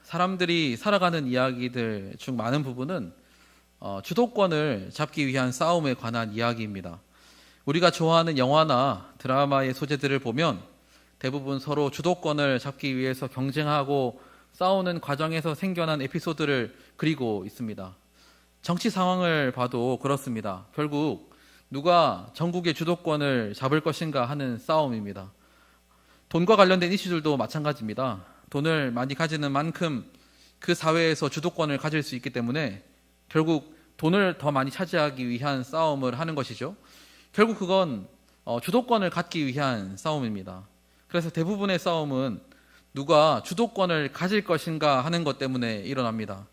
사람들이 살아가는 이야기들 중 많은 부분은 주도권을 잡기 위한 싸움에 관한 이야기입니다. 우리가 좋아하는 영화나 드라마의 소재들을 보면 대부분 서로 주도권을 잡기 위해서 경쟁하고 싸우는 과정에서 생겨난 에피소드를 그리고 있습니다. 정치 상황을 봐도 그렇습니다. 결국 누가 전국의 주도권을 잡을 것인가 하는 싸움입니다. 돈과 관련된 이슈들도 마찬가지입니다. 돈을 많이 가지는 만큼 그 사회에서 주도권을 가질 수 있기 때문에 결국 돈을 더 많이 차지하기 위한 싸움을 하는 것이죠. 결국 그건 주도권을 갖기 위한 싸움입니다. 그래서 대부분의 싸움은 누가 주도권을 가질 것인가 하는 것 때문에 일어납니다.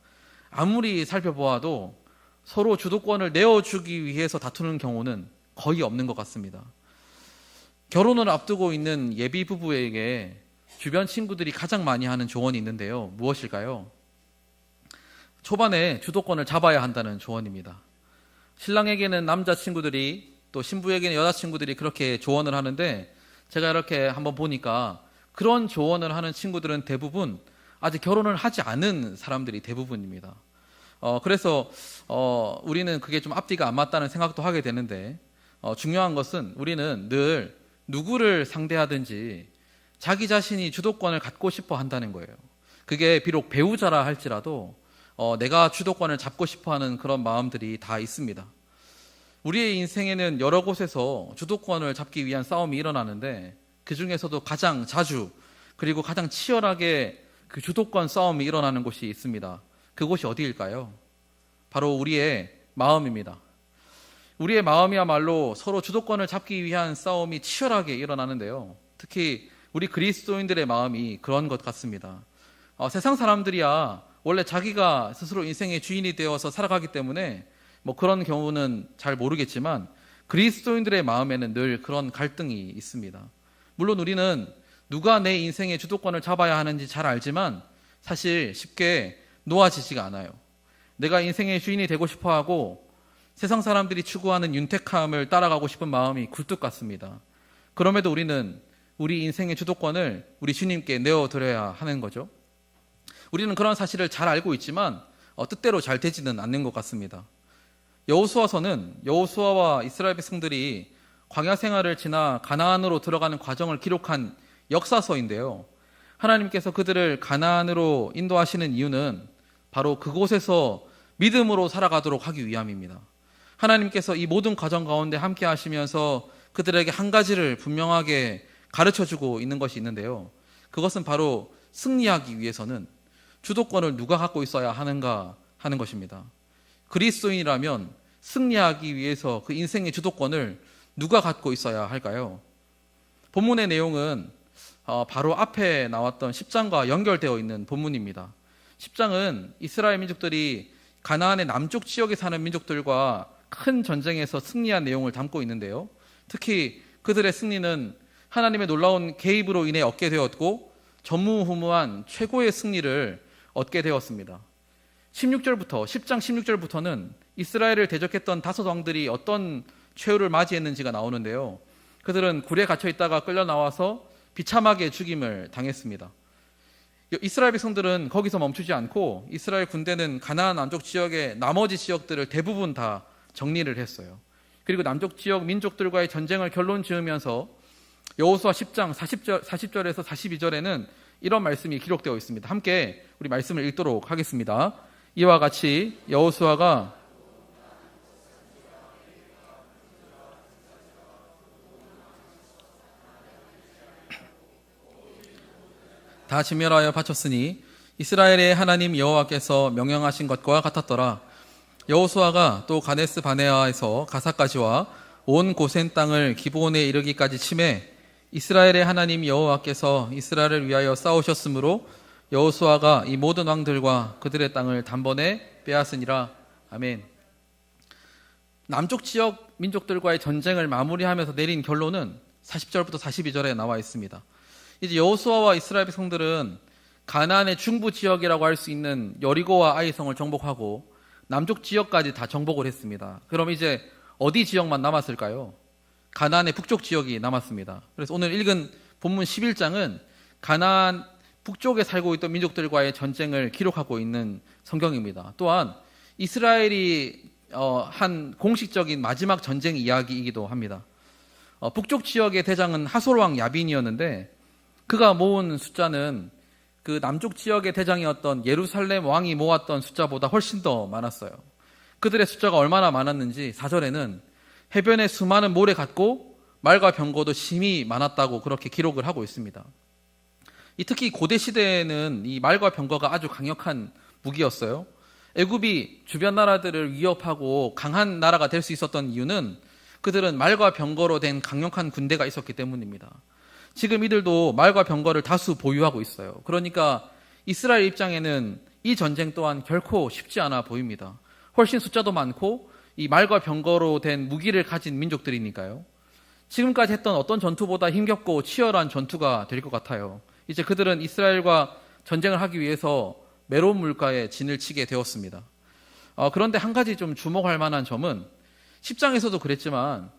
아무리 살펴보아도 서로 주도권을 내어주기 위해서 다투는 경우는 거의 없는 것 같습니다. 결혼을 앞두고 있는 예비 부부에게 주변 친구들이 가장 많이 하는 조언이 있는데요. 무엇일까요? 초반에 주도권을 잡아야 한다는 조언입니다. 신랑에게는 남자친구들이 또 신부에게는 여자친구들이 그렇게 조언을 하는데 제가 이렇게 한번 보니까 그런 조언을 하는 친구들은 대부분 아직 결혼을 하지 않은 사람들이 대부분입니다. 그래서 우리는 그게 좀 앞뒤가 안 맞다는 생각도 하게 되는데 중요한 것은 우리는 늘 누구를 상대하든지 자기 자신이 주도권을 갖고 싶어 한다는 거예요. 그게 비록 배우자라 할지라도 내가 주도권을 잡고 싶어 하는 그런 마음들이 다 있습니다. 우리의 인생에는 여러 곳에서 주도권을 잡기 위한 싸움이 일어나는데 그 중에서도 가장 자주 그리고 가장 치열하게 그 주도권 싸움이 일어나는 곳이 있습니다. 그곳이 어디일까요? 바로 우리의 마음입니다. 우리의 마음이야말로 서로 주도권을 잡기 위한 싸움이 치열하게 일어나는데요. 특히 우리 그리스도인들의 마음이 그런 것 같습니다. 세상 사람들이야 원래 자기가 스스로 인생의 주인이 되어서 살아가기 때문에 그런 경우는 잘 모르겠지만 그리스도인들의 마음에는 늘 그런 갈등이 있습니다. 물론 우리는 누가 내 인생의 주도권을 잡아야 하는지 잘 알지만 사실 쉽게 놓아지지가 않아요. 내가 인생의 주인이 되고 싶어하고 세상 사람들이 추구하는 윤택함을 따라가고 싶은 마음이 굴뚝 같습니다. 그럼에도 우리는 우리 인생의 주도권을 우리 주님께 내어드려야 하는 거죠. 우리는 그런 사실을 잘 알고 있지만 뜻대로 잘 되지는 않는 것 같습니다. 여호수아서는 여호수아와 이스라엘 백성들이 광야 생활을 지나 가나안으로 들어가는 과정을 기록한 역사서인데요. 하나님께서 그들을 가나안으로 인도하시는 이유는 바로 그곳에서 믿음으로 살아가도록 하기 위함입니다. 하나님께서 이 모든 과정 가운데 함께 하시면서 그들에게 한 가지를 분명하게 가르쳐주고 있는 것이 있는데요. 그것은 바로 승리하기 위해서는 주도권을 누가 갖고 있어야 하는가 하는 것입니다. 그리스도인이라면 승리하기 위해서 그 인생의 주도권을 누가 갖고 있어야 할까요? 본문의 내용은 바로 앞에 나왔던 10장과 연결되어 있는 본문입니다. 10장은 이스라엘 민족들이 가나안의 남쪽 지역에 사는 민족들과 큰 전쟁에서 승리한 내용을 담고 있는데요. 특히 그들의 승리는 하나님의 놀라운 개입으로 인해 얻게 되었고 전무후무한 최고의 승리를 얻게 되었습니다. 10장 16절부터는 이스라엘을 대적했던 다섯 왕들이 어떤 최후를 맞이했는지가 나오는데요. 그들은 굴에 갇혀 있다가 끌려 나와서 비참하게 죽임을 당했습니다. 이스라엘 백성들은 거기서 멈추지 않고 이스라엘 군대는 가나안 남쪽 지역의 나머지 지역들을 대부분 다 정리를 했어요. 그리고 남쪽 지역 민족들과의 전쟁을 결론 지으면서 여호수아 10장 40절에서 42절에는 이런 말씀이 기록되어 있습니다. 함께 우리 말씀을 읽도록 하겠습니다. 이와 같이 여호수아가 다 진멸하여 바쳤으니 이스라엘의 하나님 여호와께서 명령하신 것과 같았더라. 여호수아가 또 가데스 바네아에서 가사까지와 온 고센 땅을 기브온에 이르기까지 치매 이스라엘의 하나님 여호와께서 이스라엘을 위하여 싸우셨으므로 여호수아가 이 모든 왕들과 그들의 땅을 단번에 빼앗으니라. 아멘. 남쪽 지역 민족들과의 전쟁을 마무리하면서 내린 결론은 40절부터 42절에 나와 있습니다. 이제 여호수아와 이스라엘 백성들은 가나안의 중부 지역이라고 할 수 있는 여리고와 아이성을 정복하고 남쪽 지역까지 다 정복을 했습니다. 그럼 이제 어디 지역만 남았을까요? 가나안의 북쪽 지역이 남았습니다. 그래서 오늘 읽은 본문 11장은 가나안 북쪽에 살고 있던 민족들과의 전쟁을 기록하고 있는 성경입니다. 또한 이스라엘이 한 공식적인 마지막 전쟁 이야기이기도 합니다. 북쪽 지역의 대장은 하솔왕 야빈이었는데 그가 모은 숫자는 그 남쪽 지역의 대장이었던 예루살렘 왕이 모았던 숫자보다 훨씬 더 많았어요. 그들의 숫자가 얼마나 많았는지 4절에는 해변에 수많은 모래 같고 말과 병거도 심히 많았다고 그렇게 기록을 하고 있습니다. 특히 고대 시대에는 이 말과 병거가 아주 강력한 무기였어요. 애굽이 주변 나라들을 위협하고 강한 나라가 될 수 있었던 이유는 그들은 말과 병거로 된 강력한 군대가 있었기 때문입니다. 지금 이들도 말과 병거를 다수 보유하고 있어요. 그러니까 이스라엘 입장에는 이 전쟁 또한 결코 쉽지 않아 보입니다. 훨씬 숫자도 많고 이 말과 병거로 된 무기를 가진 민족들이니까요. 지금까지 했던 어떤 전투보다 힘겹고 치열한 전투가 될 것 같아요. 이제 그들은 이스라엘과 전쟁을 하기 위해서 메론 물가에 진을 치게 되었습니다. 그런데 한 가지 좀 주목할 만한 점은 10장에서도 그랬지만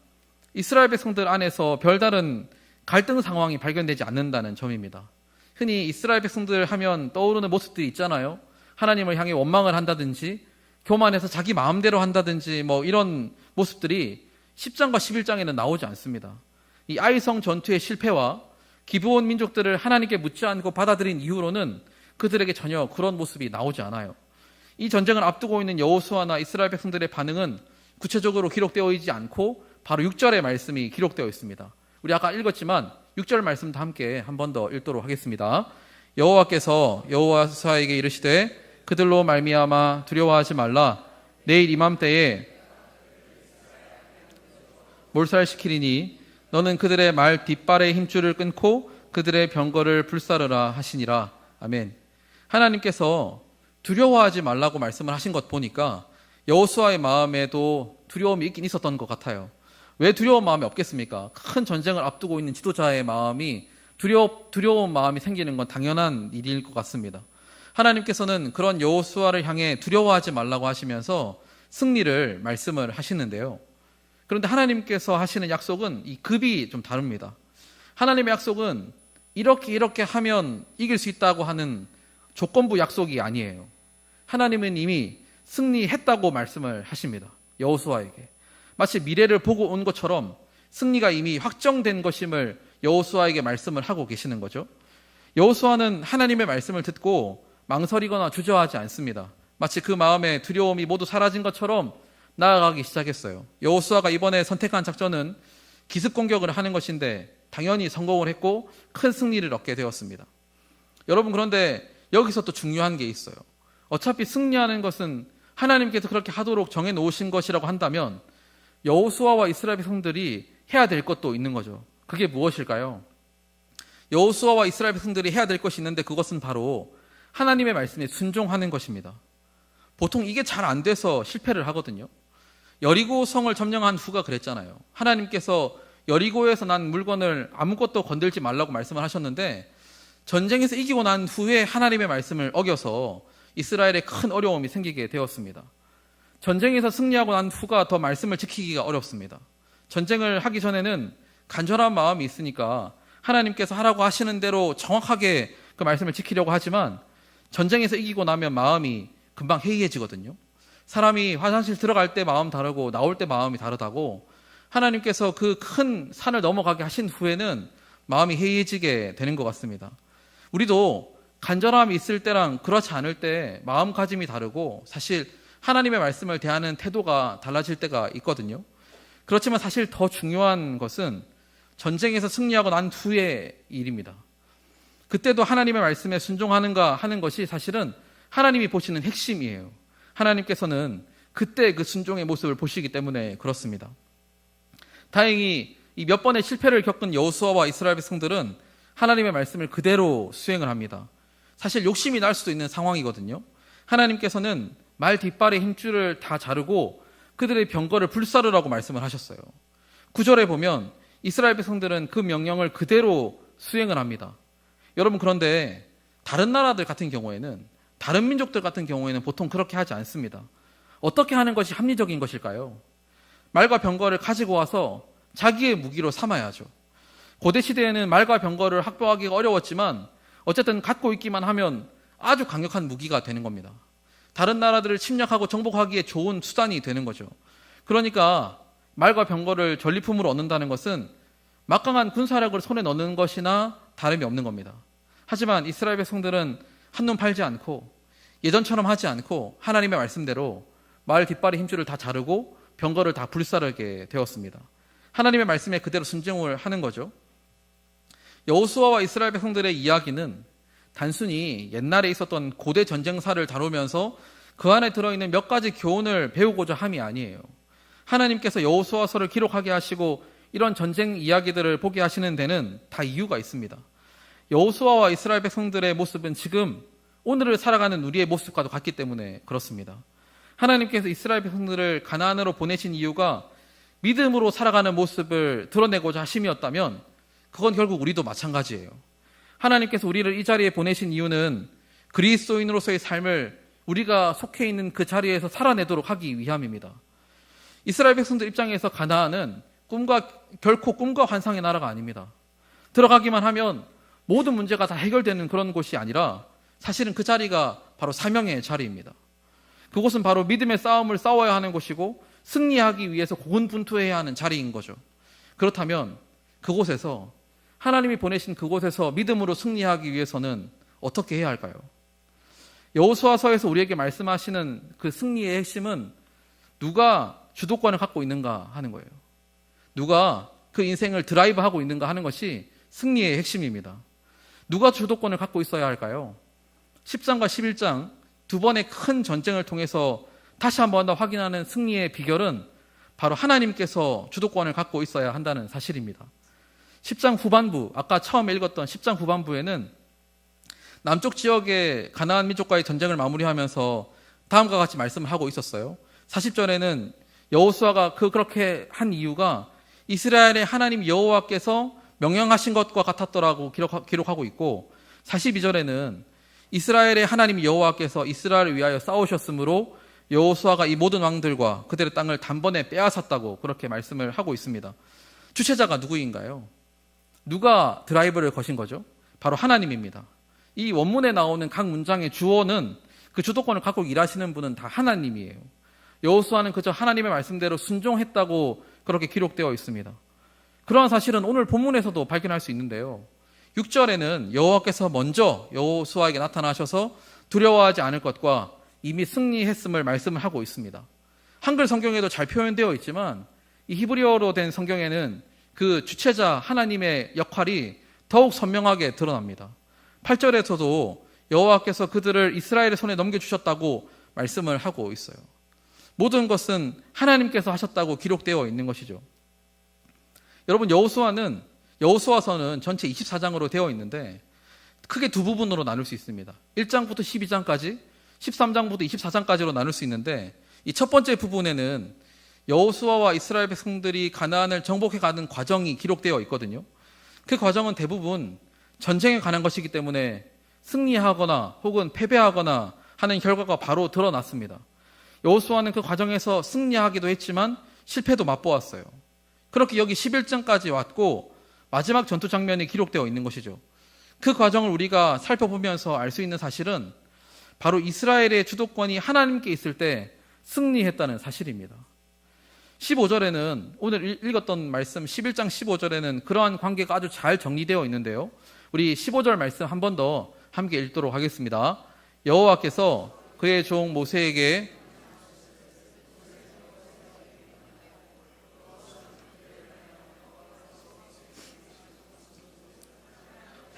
이스라엘 백성들 안에서 별다른 갈등 상황이 발견되지 않는다는 점입니다. 흔히 이스라엘 백성들 하면 떠오르는 모습들이 있잖아요. 하나님을 향해 원망을 한다든지 교만해서 자기 마음대로 한다든지 이런 모습들이 10장과 11장에는 나오지 않습니다. 이 아이성 전투의 실패와 기브온 민족들을 하나님께 묻지 않고 받아들인 이후로는 그들에게 전혀 그런 모습이 나오지 않아요. 이 전쟁을 앞두고 있는 여호수아나 이스라엘 백성들의 반응은 구체적으로 기록되어 있지 않고 바로 6절의 말씀이 기록되어 있습니다. 우리 아까 읽었지만 6절 말씀도 함께 한 번 더 읽도록 하겠습니다. 여호와께서 여호수아에게 이르시되 그들로 말미암아 두려워하지 말라. 내일 이맘때에 몰살시키리니 너는 그들의 말 뒷발의 힘줄을 끊고 그들의 병거를 불사르라 하시니라. 아멘. 하나님께서 두려워하지 말라고 말씀을 하신 것 보니까 여호수아의 마음에도 두려움이 있긴 있었던 것 같아요. 왜 두려운 마음이 없겠습니까? 큰 전쟁을 앞두고 있는 지도자의 마음이 두려운 마음이 생기는 건 당연한 일일 것 같습니다. 하나님께서는 그런 여호수아를 향해 두려워하지 말라고 하시면서 승리를 말씀을 하시는데요. 그런데 하나님께서 하시는 약속은 이 급이 좀 다릅니다. 하나님의 약속은 이렇게 하면 이길 수 있다고 하는 조건부 약속이 아니에요. 하나님은 이미 승리했다고 말씀을 하십니다. 여호수아에게. 마치 미래를 보고 온 것처럼 승리가 이미 확정된 것임을 여호수아에게 말씀을 하고 계시는 거죠. 여호수아는 하나님의 말씀을 듣고 망설이거나 주저하지 않습니다. 마치 그 마음의 두려움이 모두 사라진 것처럼 나아가기 시작했어요. 여호수아가 이번에 선택한 작전은 기습 공격을 하는 것인데 당연히 성공을 했고 큰 승리를 얻게 되었습니다. 여러분, 그런데 여기서 또 중요한 게 있어요. 어차피 승리하는 것은 하나님께서 그렇게 하도록 정해놓으신 것이라고 한다면 여호수아와 이스라엘 백성들이 해야 될 것도 있는 거죠. 그게 무엇일까요? 여호수아와 이스라엘 백성들이 해야 될 것이 있는데 그것은 바로 하나님의 말씀에 순종하는 것입니다. 보통 이게 잘 안 돼서 실패를 하거든요. 여리고 성을 점령한 후가 그랬잖아요. 하나님께서 여리고에서 난 물건을 아무것도 건들지 말라고 말씀을 하셨는데 전쟁에서 이기고 난 후에 하나님의 말씀을 어겨서 이스라엘에 큰 어려움이 생기게 되었습니다. 전쟁에서 승리하고 난 후가 더 말씀을 지키기가 어렵습니다. 전쟁을 하기 전에는 간절한 마음이 있으니까 하나님께서 하라고 하시는 대로 정확하게 그 말씀을 지키려고 하지만 전쟁에서 이기고 나면 마음이 금방 해이해지거든요. 사람이 화장실 들어갈 때 마음 다르고 나올 때 마음이 다르다고 하나님께서 그 큰 산을 넘어가게 하신 후에는 마음이 해이해지게 되는 것 같습니다. 우리도 간절함이 있을 때랑 그렇지 않을 때 마음가짐이 다르고 사실 하나님의 말씀을 대하는 태도가 달라질 때가 있거든요. 그렇지만 사실 더 중요한 것은 전쟁에서 승리하고 난 후의 일입니다. 그때도 하나님의 말씀에 순종하는가 하는 것이 사실은 하나님이 보시는 핵심이에요. 하나님께서는 그때 그 순종의 모습을 보시기 때문에 그렇습니다. 다행히 이 몇 번의 실패를 겪은 여호수아와 이스라엘 백성들은 하나님의 말씀을 그대로 수행을 합니다. 사실 욕심이 날 수도 있는 상황이거든요. 하나님께서는 말 뒷발의 힘줄을 다 자르고 그들의 병거를 불사르라고 말씀을 하셨어요. 9절에 보면 이스라엘 백성들은 그 명령을 그대로 수행을 합니다. 여러분, 그런데 다른 나라들 같은 경우에는, 다른 민족들 같은 경우에는 보통 그렇게 하지 않습니다. 어떻게 하는 것이 합리적인 것일까요? 말과 병거를 가지고 와서 자기의 무기로 삼아야죠. 고대 시대에는 말과 병거를 확보하기가 어려웠지만 어쨌든 갖고 있기만 하면 아주 강력한 무기가 되는 겁니다. 다른 나라들을 침략하고 정복하기에 좋은 수단이 되는 거죠. 그러니까 말과 병거를 전리품으로 얻는다는 것은 막강한 군사력을 손에 넣는 것이나 다름이 없는 겁니다. 하지만 이스라엘 백성들은 한눈 팔지 않고 예전처럼 하지 않고 하나님의 말씀대로 말 뒷발의 힘줄을 다 자르고 병거를 다 불사르게 되었습니다. 하나님의 말씀에 그대로 순종을 하는 거죠. 여호수아와 이스라엘 백성들의 이야기는 단순히 옛날에 있었던 고대 전쟁사를 다루면서 그 안에 들어있는 몇 가지 교훈을 배우고자 함이 아니에요. 하나님께서 여호수아서를 기록하게 하시고 이런 전쟁 이야기들을 보게 하시는 데는 다 이유가 있습니다. 여호수아와 이스라엘 백성들의 모습은 지금 오늘을 살아가는 우리의 모습과도 같기 때문에 그렇습니다. 하나님께서 이스라엘 백성들을 가나안으로 보내신 이유가 믿음으로 살아가는 모습을 드러내고자 하심이었다면 그건 결국 우리도 마찬가지예요. 하나님께서 우리를 이 자리에 보내신 이유는 그리스도인으로서의 삶을 우리가 속해 있는 그 자리에서 살아내도록 하기 위함입니다. 이스라엘 백성들 입장에서 가나안은 결코 꿈과 환상의 나라가 아닙니다. 들어가기만 하면 모든 문제가 다 해결되는 그런 곳이 아니라 사실은 그 자리가 바로 사명의 자리입니다. 그곳은 바로 믿음의 싸움을 싸워야 하는 곳이고 승리하기 위해서 고군분투해야 하는 자리인 거죠. 그렇다면 그곳에서 하나님이 보내신 그곳에서 믿음으로 승리하기 위해서는 어떻게 해야 할까요? 여호수아서에서 우리에게 말씀하시는 그 승리의 핵심은 누가 주도권을 갖고 있는가 하는 거예요. 누가 그 인생을 드라이브하고 있는가 하는 것이 승리의 핵심입니다. 누가 주도권을 갖고 있어야 할까요? 10장과 11장 두 번의 큰 전쟁을 통해서 다시 한 번 더 확인하는 승리의 비결은 바로 하나님께서 주도권을 갖고 있어야 한다는 사실입니다. 10장 후반부, 아까 처음에 읽었던 10장 후반부에는 남쪽 지역의 가나안 민족과의 전쟁을 마무리하면서 다음과 같이 말씀을 하고 있었어요. 40절에는 여호수아가 그렇게 한 이유가 이스라엘의 하나님 여호와께서 명령하신 것과 같았더라고 기록하고 있고, 42절에는 이스라엘의 하나님 여호와께서 이스라엘을 위하여 싸우셨으므로 여호수아가 이 모든 왕들과 그들의 땅을 단번에 빼앗았다고 그렇게 말씀을 하고 있습니다. 주체자가 누구인가요? 누가 드라이브를 거신 거죠? 바로 하나님입니다. 이 원문에 나오는 각 문장의 주어는 그 주도권을 갖고 일하시는 분은 다 하나님이에요. 여호수아는 그저 하나님의 말씀대로 순종했다고 그렇게 기록되어 있습니다. 그러한 사실은 오늘 본문에서도 발견할 수 있는데요. 6절에는 여호와께서 먼저 여호수아에게 나타나셔서 두려워하지 않을 것과 이미 승리했음을 말씀을 하고 있습니다. 한글 성경에도 잘 표현되어 있지만 이 히브리어로 된 성경에는 그 주체자 하나님의 역할이 더욱 선명하게 드러납니다. 8절에서도 여호와께서 그들을 이스라엘의 손에 넘겨주셨다고 말씀을 하고 있어요. 모든 것은 하나님께서 하셨다고 기록되어 있는 것이죠. 여러분, 여호수아서는 전체 24장으로 되어 있는데 크게 두 부분으로 나눌 수 있습니다. 1장부터 12장까지, 13장부터 24장까지로 나눌 수 있는데 이 첫 번째 부분에는 여호수아와 이스라엘 백성들이 가나안을 정복해 가는 과정이 기록되어 있거든요. 그 과정은 대부분 전쟁에 관한 것이기 때문에 승리하거나 혹은 패배하거나 하는 결과가 바로 드러났습니다. 여호수아는 그 과정에서 승리하기도 했지만 실패도 맛보았어요. 그렇게 여기 11장까지 왔고 마지막 전투 장면이 기록되어 있는 것이죠. 그 과정을 우리가 살펴보면서 알 수 있는 사실은 바로 이스라엘의 주도권이 하나님께 있을 때 승리했다는 사실입니다. 15절에는 오늘 읽었던 말씀 11장 15절에는 그러한 관계가 아주 잘 정리되어 있는데요. 우리 15절 말씀 한 번 더 함께 읽도록 하겠습니다. 여호와께서 그의 종 모세에게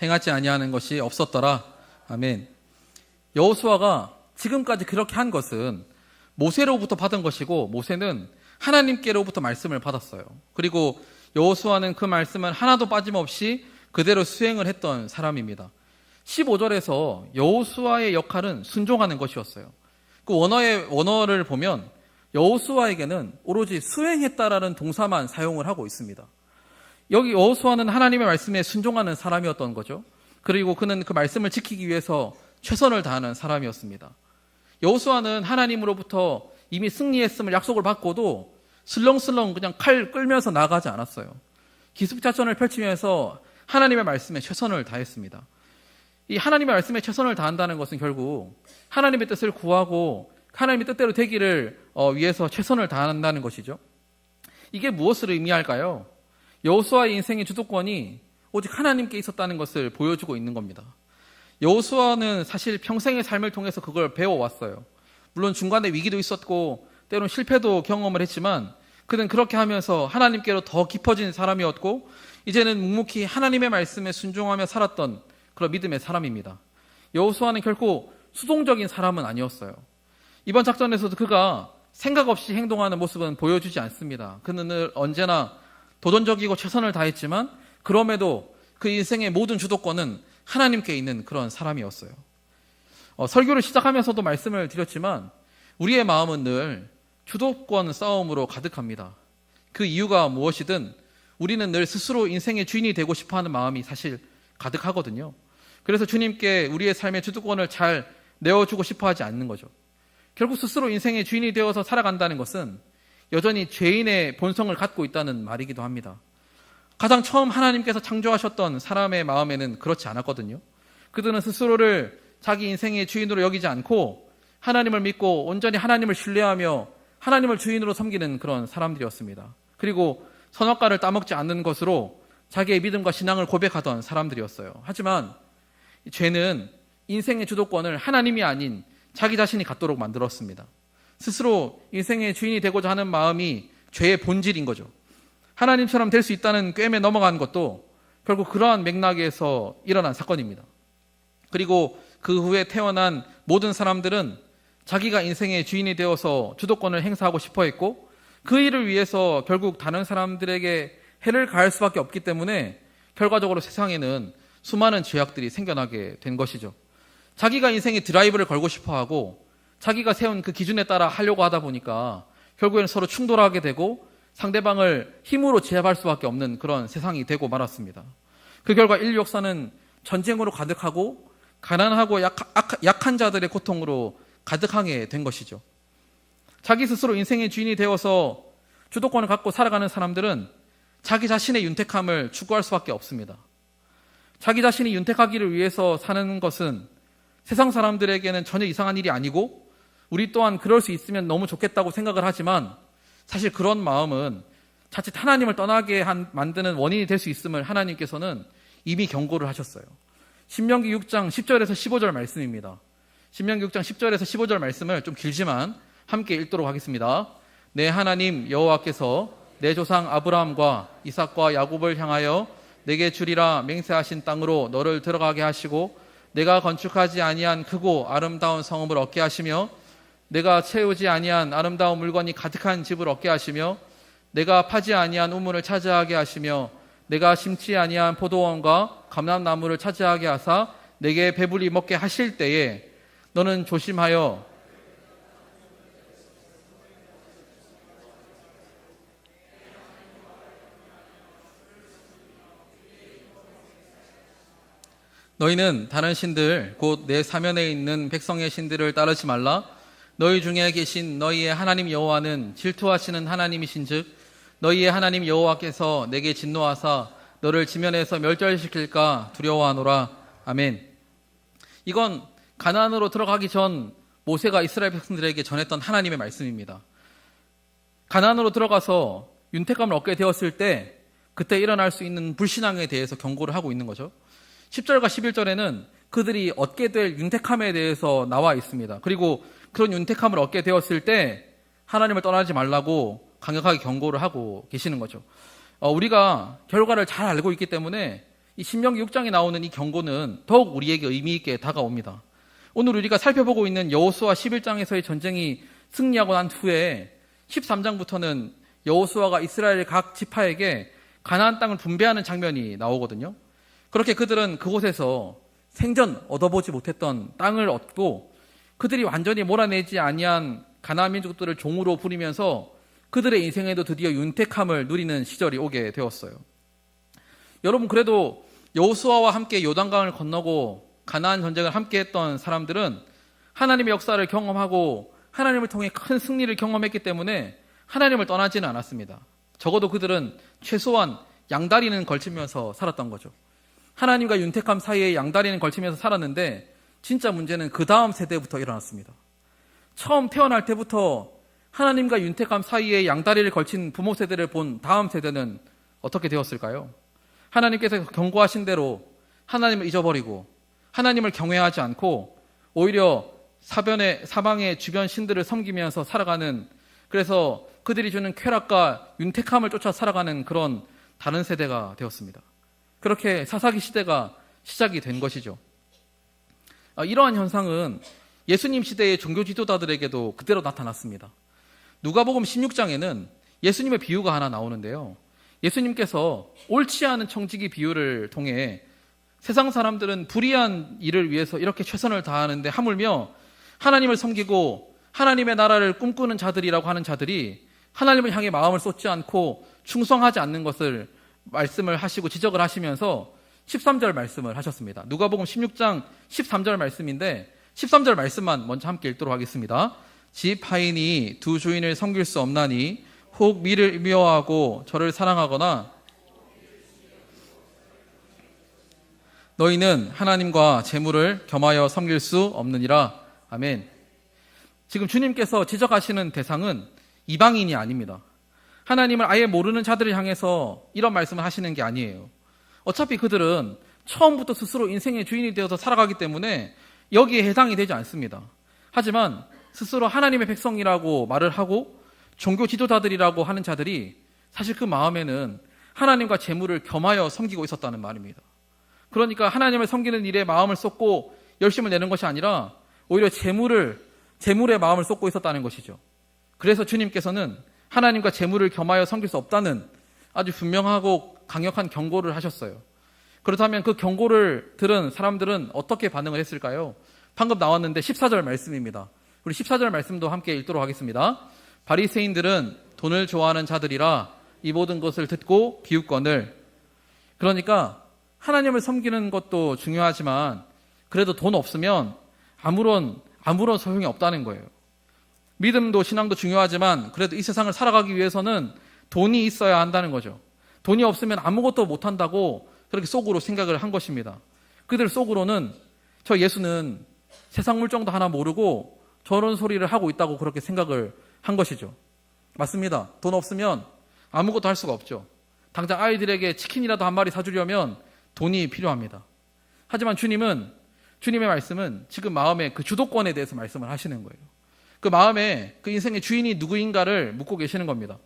행하지 아니하는 것이 없었더라. 아멘. 여호수아가 지금까지 그렇게 한 것은 모세로부터 받은 것이고 모세는 하나님께로부터 말씀을 받았어요. 그리고 여호수아는 그 말씀을 하나도 빠짐없이 그대로 수행을 했던 사람입니다. 15절에서 여호수아의 역할은 순종하는 것이었어요. 그 원어를 보면 여호수아에게는 오로지 수행했다라는 동사만 사용을 하고 있습니다. 여기 여호수아는 하나님의 말씀에 순종하는 사람이었던 거죠. 그리고 그는 그 말씀을 지키기 위해서 최선을 다하는 사람이었습니다. 여호수아는 하나님으로부터 이미 승리했음을 약속을 받고도 슬렁슬렁 그냥 칼 끌면서 나가지 않았어요. 기습작전을 펼치면서 하나님의 말씀에 최선을 다했습니다. 이 하나님의 말씀에 최선을 다한다는 것은 결국 하나님의 뜻을 구하고 하나님의 뜻대로 되기를 위해서 최선을 다한다는 것이죠. 이게 무엇을 의미할까요? 여호수아의 인생의 주도권이 오직 하나님께 있었다는 것을 보여주고 있는 겁니다. 여호수아는 사실 평생의 삶을 통해서 그걸 배워왔어요. 물론 중간에 위기도 있었고 때로는 실패도 경험을 했지만 그는 그렇게 하면서 하나님께로 더 깊어진 사람이었고 이제는 묵묵히 하나님의 말씀에 순종하며 살았던 그런 믿음의 사람입니다. 여호수아는 결코 수동적인 사람은 아니었어요. 이번 작전에서도 그가 생각 없이 행동하는 모습은 보여주지 않습니다. 그는 늘 언제나 도전적이고 최선을 다했지만 그럼에도 그 인생의 모든 주도권은 하나님께 있는 그런 사람이었어요. 설교를 시작하면서도 말씀을 드렸지만 우리의 마음은 늘 주도권 싸움으로 가득합니다. 그 이유가 무엇이든 우리는 늘 스스로 인생의 주인이 되고 싶어하는 마음이 사실 가득하거든요. 그래서 주님께 우리의 삶의 주도권을 잘 내어주고 싶어하지 않는 거죠. 결국 스스로 인생의 주인이 되어서 살아간다는 것은 여전히 죄인의 본성을 갖고 있다는 말이기도 합니다. 가장 처음 하나님께서 창조하셨던 사람의 마음에는 그렇지 않았거든요. 그들은 스스로를 자기 인생의 주인으로 여기지 않고 하나님을 믿고 온전히 하나님을 신뢰하며 하나님을 주인으로 섬기는 그런 사람들이었습니다. 그리고 선악과를 따먹지 않는 것으로 자기의 믿음과 신앙을 고백하던 사람들이었어요. 하지만 죄는 인생의 주도권을 하나님이 아닌 자기 자신이 갖도록 만들었습니다. 스스로 인생의 주인이 되고자 하는 마음이 죄의 본질인 거죠. 하나님처럼 될 수 있다는 꿰매 넘어간 것도 결국 그러한 맥락에서 일어난 사건입니다. 그리고 그 후에 태어난 모든 사람들은 자기가 인생의 주인이 되어서 주도권을 행사하고 싶어 했고 그 일을 위해서 결국 다른 사람들에게 해를 가할 수밖에 없기 때문에 결과적으로 세상에는 수많은 죄악들이 생겨나게 된 것이죠. 자기가 인생의 드라이브를 걸고 싶어하고 자기가 세운 그 기준에 따라 하려고 하다 보니까 결국에는 서로 충돌하게 되고 상대방을 힘으로 제압할 수밖에 없는 그런 세상이 되고 말았습니다. 그 결과 인류 역사는 전쟁으로 가득하고 가난하고 약한 자들의 고통으로 가득하게 된 것이죠. 자기 스스로 인생의 주인이 되어서 주도권을 갖고 살아가는 사람들은 자기 자신의 윤택함을 추구할 수밖에 없습니다. 자기 자신이 윤택하기를 위해서 사는 것은 세상 사람들에게는 전혀 이상한 일이 아니고 우리 또한 그럴 수 있으면 너무 좋겠다고 생각을 하지만 사실 그런 마음은 자칫 하나님을 떠나게 만드는 원인이 될 수 있음을 하나님께서는 이미 경고를 하셨어요. 신명기 6장 10절에서 15절 말씀입니다. 신명기 6장 10절에서 15절 말씀을 좀 길지만 함께 읽도록 하겠습니다. 내 하나님 여호와께서 내 조상 아브라함과 이삭과 야곱을 향하여 내게 주리라 맹세하신 땅으로 너를 들어가게 하시고 내가 건축하지 아니한 크고 아름다운 성읍을 얻게 하시며 내가 채우지 아니한 아름다운 물건이 가득한 집을 얻게 하시며 내가 파지 아니한 우물을 차지하게 하시며 내가 심지 아니한 포도원과 감람나무를 차지하게 하사 내게 배불리 먹게 하실 때에 너는 조심하여 너희는 다른 신들 곧 내 사면에 있는 백성의 신들을 따르지 말라. 너희 중에 계신 너희의 하나님 여호와는 질투하시는 하나님이신즉 너희의 하나님 여호와께서 내게 진노하사 너를 지면에서 멸절시킬까 두려워하노라. 아멘. 이건 가나안으로 들어가기 전 모세가 이스라엘 백성들에게 전했던 하나님의 말씀입니다. 가나안으로 들어가서 윤택감을 얻게 되었을 때 그때 일어날 수 있는 불신앙에 대해서 경고를 하고 있는 거죠. 10절과 11절에는 그들이 얻게 될 윤택함에 대해서 나와 있습니다. 그리고 그런 윤택함을 얻게 되었을 때 하나님을 떠나지 말라고 강력하게 경고를 하고 계시는 거죠. 우리가 결과를 잘 알고 있기 때문에 이 신명기 6장에 나오는 이 경고는 더욱 우리에게 의미 있게 다가옵니다. 오늘 우리가 살펴보고 있는 여호수아 11장에서의 전쟁이 승리하고 난 후에 13장부터는 여호수아가 이스라엘 각 지파에게 가나안 땅을 분배하는 장면이 나오거든요. 그렇게 그들은 그곳에서 생전 얻어보지 못했던 땅을 얻고 그들이 완전히 몰아내지 아니한 가나안 민족들을 종으로 부리면서 그들의 인생에도 드디어 윤택함을 누리는 시절이 오게 되었어요. 여러분, 그래도 여호수아와 함께 요단강을 건너고 가나안 전쟁을 함께 했던 사람들은 하나님의 역사를 경험하고 하나님을 통해 큰 승리를 경험했기 때문에 하나님을 떠나지는 않았습니다. 적어도 그들은 최소한 양다리는 걸치면서 살았던 거죠. 하나님과 윤택함 사이에 양다리는 걸치면서 살았는데 진짜 문제는 그 다음 세대부터 일어났습니다. 처음 태어날 때부터 하나님과 윤택함 사이에 양다리를 걸친 부모 세대를 본 다음 세대는 어떻게 되었을까요? 하나님께서 경고하신 대로 하나님을 잊어버리고 하나님을 경외하지 않고 오히려 사방의 주변 신들을 섬기면서 살아가는, 그래서 그들이 주는 쾌락과 윤택함을 쫓아 살아가는 그런 다른 세대가 되었습니다. 그렇게 사사기 시대가 시작이 된 것이죠. 이러한 현상은 예수님 시대의 종교 지도자들에게도 그대로 나타났습니다. 누가복음 16장에는 예수님의 비유가 하나 나오는데요. 예수님께서 옳지 않은 청지기 비유를 통해 세상 사람들은 불의한 일을 위해서 이렇게 최선을 다하는데 하물며 하나님을 섬기고 하나님의 나라를 꿈꾸는 자들이라고 하는 자들이 하나님을 향해 마음을 쏟지 않고 충성하지 않는 것을 말씀을 하시고 지적을 하시면서 13절 말씀을 하셨습니다. 누가복음 16장 13절 말씀인데 13절 말씀만 먼저 함께 읽도록 하겠습니다. 집 하인이 두 주인을 섬길 수 없나니 혹 미를 미워하고 저를 사랑하거나 너희는 하나님과 재물을 겸하여 섬길 수 없느니라. 아멘. 지금 주님께서 지적하시는 대상은 이방인이 아닙니다. 하나님을 아예 모르는 자들을 향해서 이런 말씀을 하시는 게 아니에요. 어차피 그들은 처음부터 스스로 인생의 주인이 되어서 살아가기 때문에 여기에 해당이 되지 않습니다. 하지만 스스로 하나님의 백성이라고 말을 하고 종교 지도자들이라고 하는 자들이 사실 그 마음에는 하나님과 재물을 겸하여 섬기고 있었다는 말입니다. 그러니까 하나님을 섬기는 일에 마음을 쏟고 열심을 내는 것이 아니라 오히려 재물에 마음을 쏟고 있었다는 것이죠. 그래서 주님께서는 하나님과 재물을 겸하여 섬길 수 없다는 아주 분명하고 강력한 경고를 하셨어요. 그렇다면 그 경고를 들은 사람들은 어떻게 반응을 했을까요? 방금 나왔는데 14절 말씀입니다. 우리 14절 말씀도 함께 읽도록 하겠습니다. 바리새인들은 돈을 좋아하는 자들이라 이 모든 것을 듣고 비웃거늘. 그러니까 하나님을 섬기는 것도 중요하지만 그래도 돈 없으면 아무런 소용이 없다는 거예요. 믿음도 신앙도 중요하지만 그래도 이 세상을 살아가기 위해서는 돈이 있어야 한다는 거죠. 돈이 없으면 아무것도 못한다고 그렇게 속으로 생각을 한 것입니다. 그들 속으로는 저 예수는 세상 물정도 하나 모르고 저런 소리를 하고 있다고 그렇게 생각을 한 것이죠. 맞습니다. 돈 없으면 아무것도 할 수가 없죠. 당장 아이들에게 치킨이라도 한 마리 사주려면 돈이 필요합니다. 하지만 주님의 말씀은 지금 마음의 그 주도권에 대해서 말씀을 하시는 거예요. 그 마음에 그 인생의 주인이 누구인가를 묻고 계시는 겁니다.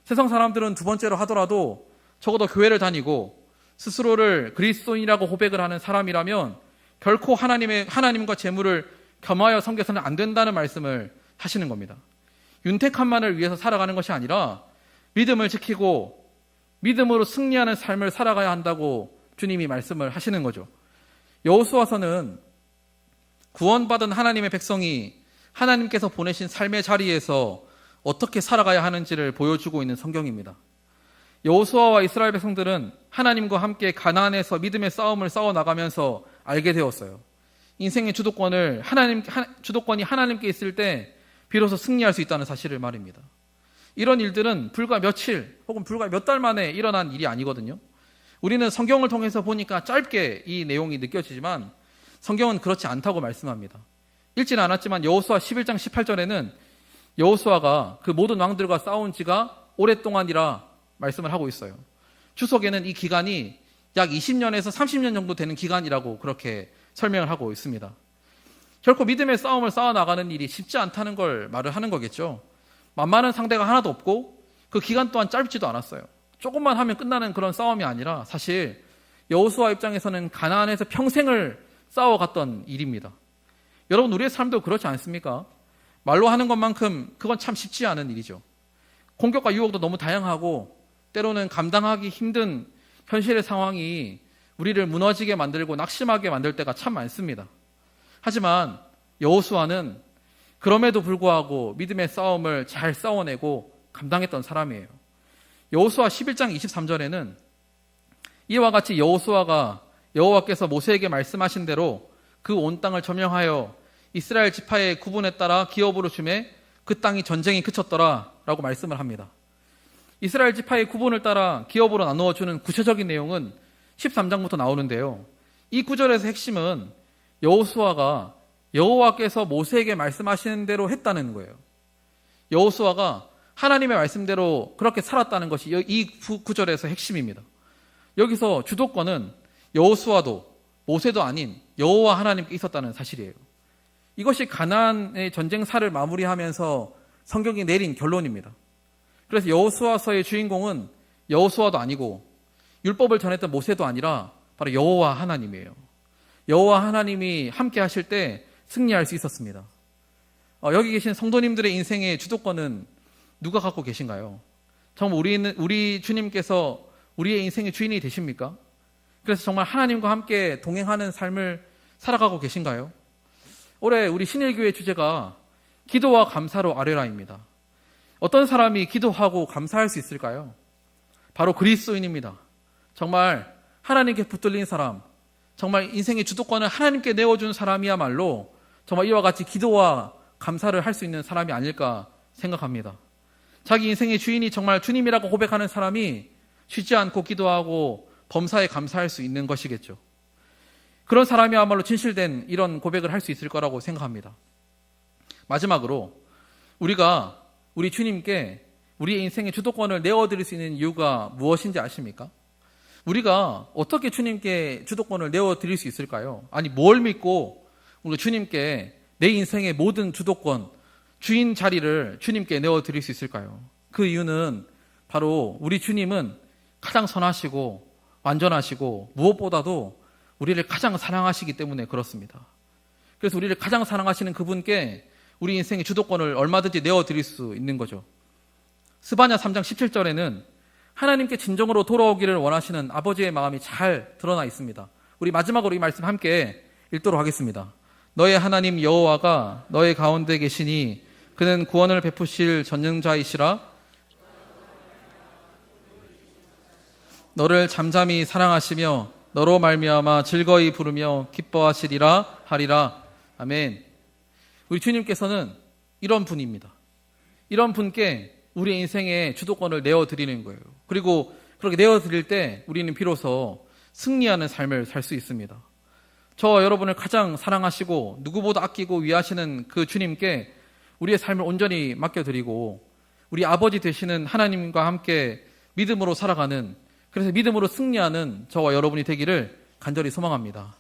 세상 사람들은 두 번째로 하더라도 적어도 교회를 다니고 스스로를 그리스도인이라고 고백을 하는 사람이라면 결코 하나님과 재물을 겸하여 섬겨서는 안 된다는 말씀을 하시는 겁니다. 윤택함만을 위해서 살아가는 것이 아니라 믿음을 지키고 믿음으로 승리하는 삶을 살아가야 한다고 주님이 말씀을 하시는 거죠. 여호수아서는 구원받은 하나님의 백성이 하나님께서 보내신 삶의 자리에서 어떻게 살아가야 하는지를 보여주고 있는 성경입니다. 여호수아와 이스라엘 백성들은 하나님과 함께 가나안에서 믿음의 싸움을 싸워나가면서 알게 되었어요. 인생의 주도권이 하나님께 있을 때 비로소 승리할 수 있다는 사실을 말입니다. 이런 일들은 불과 며칠 혹은 불과 몇 달 만에 일어난 일이 아니거든요. 우리는 성경을 통해서 보니까 짧게 이 내용이 느껴지지만 성경은 그렇지 않다고 말씀합니다. 읽지는 않았지만 여호수아 11장 18절에는 여호수아가 그 모든 왕들과 싸운 지가 오랫동안이라 말씀을 하고 있어요. 주석에는 이 기간이 약 20년에서 30년 정도 되는 기간이라고 그렇게 설명을 하고 있습니다. 결코 믿음의 싸움을 싸워나가는 일이 쉽지 않다는 걸 말을 하는 거겠죠. 만만한 상대가 하나도 없고 그 기간 또한 짧지도 않았어요. 조금만 하면 끝나는 그런 싸움이 아니라 사실 여호수아 입장에서는 가나안에서 평생을 싸워갔던 일입니다. 여러분, 우리의 삶도 그렇지 않습니까? 말로 하는 것만큼 그건 참 쉽지 않은 일이죠. 공격과 유혹도 너무 다양하고 때로는 감당하기 힘든 현실의 상황이 우리를 무너지게 만들고 낙심하게 만들 때가 참 많습니다. 하지만 여호수아는 그럼에도 불구하고 믿음의 싸움을 잘 싸워내고 감당했던 사람이에요. 여호수아 11장 23절에는 이와 같이 여호수아가 여호와께서 모세에게 말씀하신 대로 그 온 땅을 점령하여 이스라엘 지파의 구분에 따라 기업으로 주매 그 땅이 전쟁이 그쳤더라 라고 말씀을 합니다. 이스라엘 지파의 구분을 따라 기업으로 나누어 주는 구체적인 내용은 13장부터 나오는데요. 이 구절에서 핵심은 여호수아가 여호와께서 모세에게 말씀하시는 대로 했다는 거예요. 여호수아가 하나님의 말씀대로 그렇게 살았다는 것이 이 구절에서 핵심입니다. 여기서 주도권은 여호수아도 모세도 아닌 여호와 하나님께 있었다는 사실이에요. 이것이 가나안의 전쟁사를 마무리하면서 성경이 내린 결론입니다. 그래서 여호수아서의 주인공은 여호수아도 아니고 율법을 전했던 모세도 아니라 바로 여호와 하나님이에요. 여호와 하나님이 함께 하실 때 승리할 수 있었습니다. 여기 계신 성도님들의 인생의 주도권은 누가 갖고 계신가요? 정말 우리 주님께서 우리의 인생의 주인이 되십니까? 그래서 정말 하나님과 함께 동행하는 삶을 살아가고 계신가요? 올해 우리 신일교회 주제가 기도와 감사로 아뢰라입니다. 어떤 사람이 기도하고 감사할 수 있을까요? 바로 그리스도인입니다. 정말 하나님께 붙들린 사람, 정말 인생의 주도권을 하나님께 내어준 사람이야말로 정말 이와 같이 기도와 감사를 할 수 있는 사람이 아닐까 생각합니다. 자기 인생의 주인이 정말 주님이라고 고백하는 사람이 쉬지 않고 기도하고 범사에 감사할 수 있는 것이겠죠. 그런 사람이야말로 진실된 이런 고백을 할 수 있을 거라고 생각합니다. 마지막으로 우리가 우리 주님께 우리의 인생의 주도권을 내어드릴 수 있는 이유가 무엇인지 아십니까? 우리가 어떻게 주님께 주도권을 내어드릴 수 있을까요? 아니, 뭘 믿고 우리 주님께 내 인생의 모든 주도권, 주인 자리를 주님께 내어드릴 수 있을까요? 그 이유는 바로 우리 주님은 가장 선하시고 완전하시고 무엇보다도 우리를 가장 사랑하시기 때문에 그렇습니다. 그래서 우리를 가장 사랑하시는 그분께 우리 인생의 주도권을 얼마든지 내어드릴 수 있는 거죠. 스바냐 3장 17절에는 하나님께 진정으로 돌아오기를 원하시는 아버지의 마음이 잘 드러나 있습니다. 우리 마지막으로 이 말씀 함께 읽도록 하겠습니다. 너의 하나님 여호와가 너의 가운데 계시니 그는 구원을 베푸실 전능자이시라. 너를 잠잠히 사랑하시며 너로 말미암아 즐거이 부르며 기뻐하시리라 하리라. 아멘. 우리 주님께서는 이런 분입니다. 이런 분께 우리 인생의 주도권을 내어드리는 거예요. 그리고 그렇게 내어드릴 때 우리는 비로소 승리하는 삶을 살 수 있습니다. 저와 여러분을 가장 사랑하시고 누구보다 아끼고 위하시는 그 주님께 우리의 삶을 온전히 맡겨드리고 우리 아버지 되시는 하나님과 함께 믿음으로 살아가는, 그래서 믿음으로 승리하는 저와 여러분이 되기를 간절히 소망합니다.